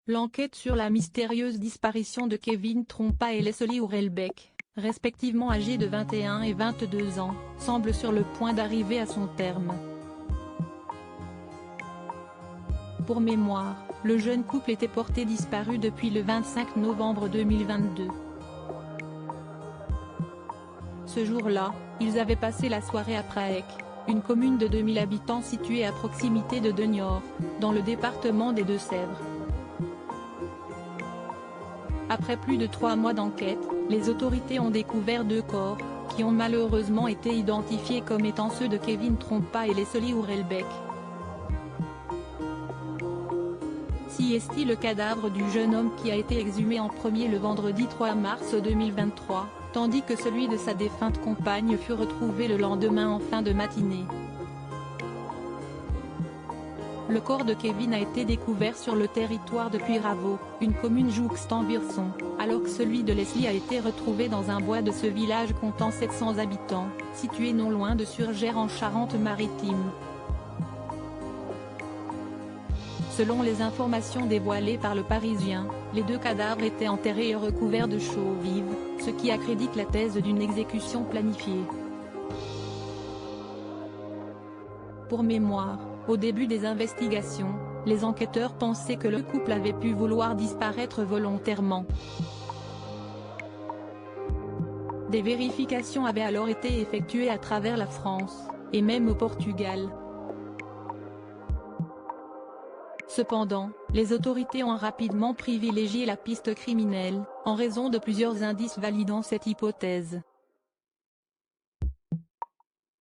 L'enquête sur la mystérieuse disparition de Kevin Trompa et Leslie Hurlbeck, respectivement âgés de 21 et 22 ans, semble sur le point d'arriver à son terme. Pour mémoire, le jeune couple était porté disparu depuis le 25 novembre 2022. Ce jour-là, ils avaient passé la soirée à Praek, une commune de 2000 habitants située à proximité de Niort, dans le département des Deux-Sèvres. Après plus de 3 mois d'enquête, les autorités ont découvert 2 corps, qui ont malheureusement été identifiés comme étant ceux de Kevin Trompa et Leslie Hurlbeck. Si est le cadavre du jeune homme qui a été exhumé en premier le vendredi 3 mars 2023, tandis que celui de sa défunte compagne fut retrouvé le lendemain en fin de matinée. Le corps de Kevin a été découvert sur le territoire de Puyraveau, une commune jouxte Virson, alors que celui de Leslie a été retrouvé dans un bois de ce village comptant 700 habitants, situé non loin de Surgères en Charente-Maritime. Selon les informations dévoilées par Le Parisien, les 2 cadavres étaient enterrés et recouverts de chaux vives, ce qui accrédite la thèse d'une exécution planifiée. Pour mémoire, au début des investigations, les enquêteurs pensaient que le couple avait pu vouloir disparaître volontairement. Des vérifications avaient alors été effectuées à travers la France, et même au Portugal. Cependant, les autorités ont rapidement privilégié la piste criminelle, en raison de plusieurs indices validant cette hypothèse.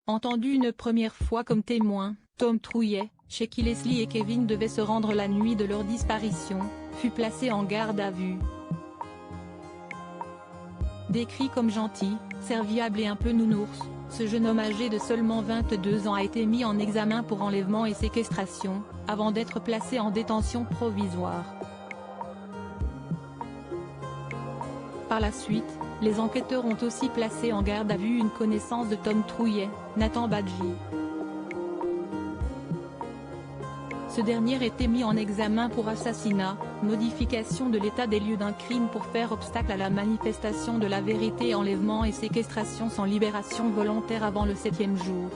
Entendu une première fois comme témoin, Tom Trouillet, chez qui Leslie et Kevin devaient se rendre la nuit de leur disparition, fut placé en garde à vue. Décrit comme gentil, serviable et un peu nounours, ce jeune homme âgé de seulement 22 ans a été mis en examen pour enlèvement et séquestration, avant d'être placé en détention provisoire. Par la suite, les enquêteurs ont aussi placé en garde à vue une connaissance de Tom Trouillet, Nathan Badji. Ce dernier était mis en examen pour assassinat, modification de l'état des lieux d'un crime pour faire obstacle à la manifestation de la vérité, enlèvement et séquestration sans libération volontaire avant le 7e jour.